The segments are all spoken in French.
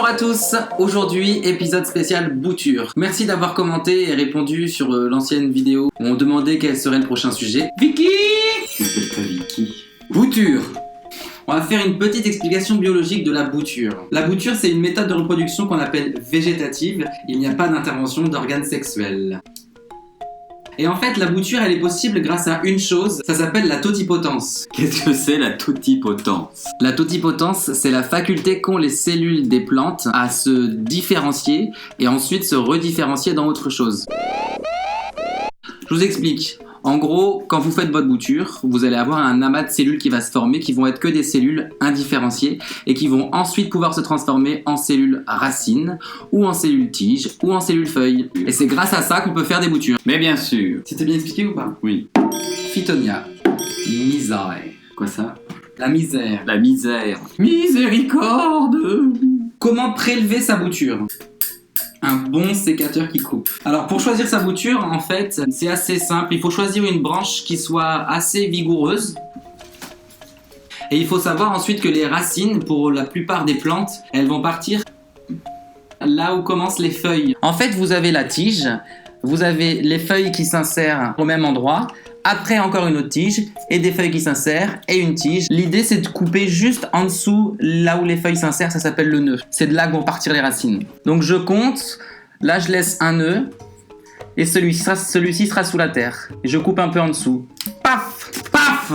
Bonjour à tous, aujourd'hui épisode spécial bouture. Merci d'avoir commenté et répondu sur l'ancienne vidéo où on demandait quel serait le prochain sujet. Vicky! Je m'appelle pas Vicky. Bouture. On va faire une petite explication biologique de la bouture. La bouture, c'est une méthode de reproduction qu'on appelle végétative. Il n'y a pas d'intervention d'organes sexuels. Et en fait, la bouture, elle est possible grâce à une chose, ça s'appelle la totipotence. Qu'est-ce que c'est la totipotence? La totipotence, c'est la faculté qu'ont les cellules des plantes à se différencier et ensuite se redifférencier dans autre chose. Je vous explique. En gros, quand vous faites votre bouture, vous allez avoir un amas de cellules qui va se former, qui vont être que des cellules indifférenciées et qui vont ensuite pouvoir se transformer en cellules racines, ou en cellules tiges, ou en cellules feuilles. Et c'est grâce à ça qu'on peut faire des boutures. Mais bien sûr. C'était bien expliqué ou pas? Oui. Phytonia. Misère. Quoi ça? La misère. La misère. Miséricorde. Comment prélever sa bouture? Un bon sécateur qui coupe. Alors pour choisir sa bouture, en fait, c'est assez simple. Il faut choisir une branche qui soit assez vigoureuse. Et il faut savoir ensuite que les racines, pour la plupart des plantes, elles vont partir là où commencent les feuilles. En fait, vous avez la tige, vous avez les feuilles qui s'insèrent au même endroit, après encore une autre tige, et des feuilles qui s'insèrent, et une tige. L'idée, c'est de couper juste en dessous, là où les feuilles s'insèrent, ça s'appelle le nœud. C'est de là que vont partir les racines. Donc je compte, là je laisse un nœud, et celui-ci sera sous la terre. Et je coupe un peu en dessous. Paf! Paf!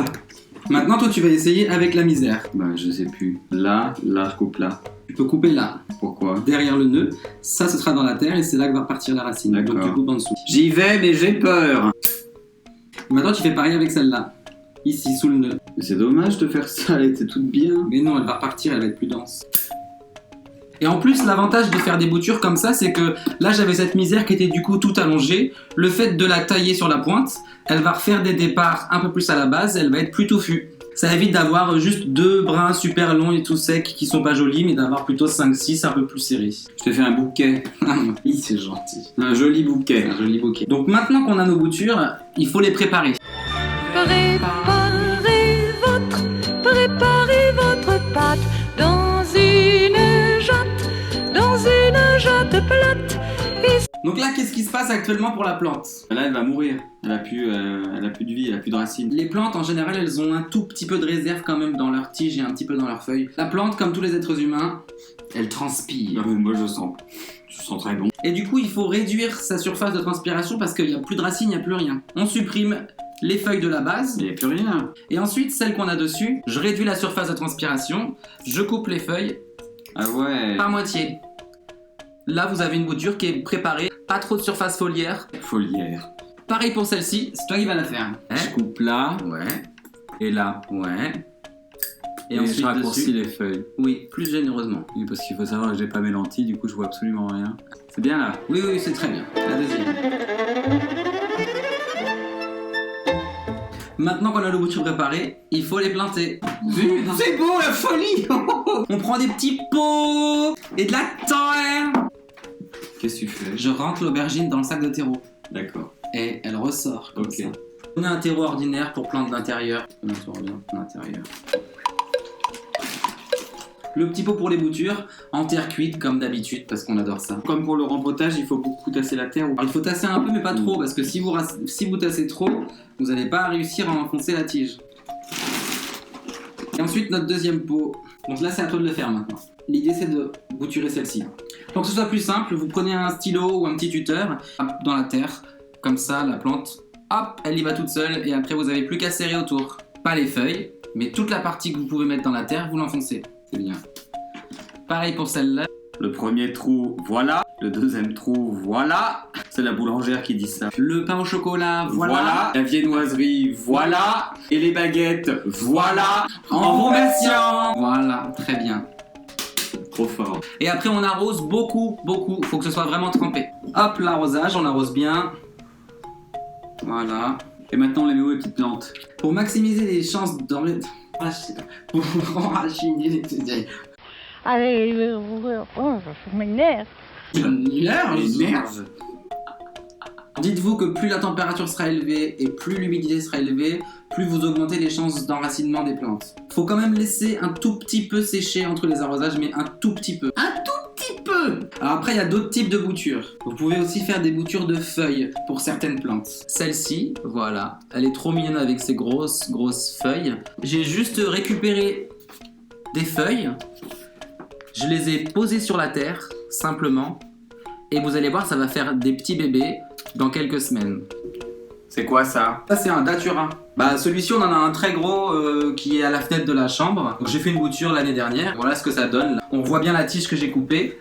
Maintenant, toi, tu vas essayer avec la misère. Bah, je sais plus. Là, je coupe là. Tu peux couper là, Pourquoi? derrière le nœud. Ça, ce sera dans la terre, et c'est là que va partir la racine. D'accord. Donc tu coupes en dessous. J'y vais, mais j'ai peur. Maintenant, tu fais pareil avec celle-là. Ici, sous le nœud. Mais c'est dommage de faire ça, elle était toute bien. Mais non, elle va repartir, elle va être plus dense. Et en plus, l'avantage de faire des boutures comme ça, c'est que là, j'avais cette misère qui était du coup toute allongée. Le fait de la tailler sur la pointe, elle va refaire des départs un peu plus à la base, elle va être plus touffue. Ça évite d'avoir juste deux brins super longs et tout secs qui sont pas jolis, mais d'avoir plutôt 5-6 un peu plus serrés. Je t'ai fait un bouquet. Oui, c'est gentil. Un joli bouquet. Un joli bouquet. Donc maintenant qu'on a nos boutures, il faut les préparer. Préparez votre pâte dans une jatte plate. Donc là, qu'est-ce qui se passe actuellement pour la plante? Là, elle va mourir. Elle a plus de vie, elle a plus de racines. Les plantes, en général, elles ont un tout petit peu de réserve quand même dans leurs tiges et un petit peu dans leurs feuilles. La plante, comme tous les êtres humains, elle transpire. Non, mais moi, je sens très bon. Et du coup, il faut réduire sa surface de transpiration parce qu'il n'y a plus de racines, il n'y a plus rien. On supprime les feuilles de la base. Il n'y a plus rien. Et ensuite, celles qu'on a dessus, je réduis la surface de transpiration, je coupe les feuilles Ah ouais. par moitié. Là, vous avez une bouture qui est préparée, pas trop de surface foliaire. Foliaire. Pareil pour celle-ci, c'est toi qui vas la faire. Je coupe là Ouais, et là. ouais. Et ensuite je raccourcis dessus. les feuilles. Oui, plus généreusement. Oui, parce qu'il faut savoir que j'ai pas mes lentilles, du coup je vois absolument rien. C'est bien là. Oui, oui, c'est très bien. La deuxième. Maintenant qu'on a le bouture préparé, il faut les planter. C'est beau la folie. On prend des petits pots et de la terre. Qu'est-ce que tu fais? Je rentre l'aubergine dans le sac de terreau. D'accord. Et elle ressort comme Ok. ça. On a un terreau ordinaire pour plantes d'intérieur. D'intérieur. Le petit pot pour les boutures, en terre cuite comme d'habitude parce qu'on adore ça. Comme pour le rempotage, il faut beaucoup tasser la terre. Alors il faut tasser un peu mais pas trop parce que si vous tassez trop, vous n'allez pas réussir à enfoncer la tige. Et ensuite notre deuxième pot. Donc là c'est à toi de le faire maintenant. L'idée c'est de bouturer celle-ci. Donc que ce soit plus simple, vous prenez un stylo ou un petit tuteur dans la terre. Comme ça la plante, hop, elle y va toute seule et après vous avez plus qu'à serrer autour. Pas les feuilles, mais toute la partie que vous pouvez mettre dans la terre, vous l'enfoncez. C'est bien. Pareil pour celle-là. Le premier trou, voilà. Le deuxième trou, voilà. C'est la boulangère qui dit ça. Le pain au chocolat, voilà. La viennoiserie, voilà. Et les baguettes, voilà. En vous remerciant. Voilà, très bien. Trop fort. Et après on arrose beaucoup. Faut que ce soit vraiment trempé. Hop, l'arrosage, on arrose bien. Voilà. Et maintenant, on les met où les petites plantes? Pour maximiser les chances d'enrayer... Pour enraciner les... Allez, je m'énerve. Merde. Dites-vous que plus la température sera élevée et plus l'humidité sera élevée, plus vous augmentez les chances d'enracinement des plantes. Faut quand même laisser un tout petit peu sécher entre les arrosages, mais un tout petit peu. Un tout petit feu. Alors après, il y a d'autres types de boutures. Vous pouvez aussi faire des boutures de feuilles pour certaines plantes. Celle-ci, voilà, elle est trop mignonne avec ses grosses feuilles. J'ai juste récupéré des feuilles, je les ai posées sur la terre, simplement, et vous allez voir, ça va faire des petits bébés dans quelques semaines. C'est quoi ça? Ça, c'est un datura. Bah, celui-ci, on en a un très gros qui est à la fenêtre de la chambre. Donc, j'ai fait une bouture l'année dernière. Voilà ce que ça donne. Là. On voit bien la tige que j'ai coupée.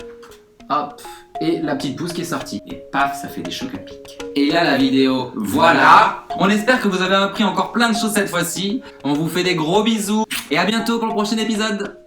Hop. Et la petite pousse qui est sortie. Et paf, ça fait des chocs à pic. Et là, la vidéo. Voilà. On espère que vous avez appris encore plein de choses cette fois-ci. On vous fait des gros bisous. Et à bientôt pour le prochain épisode.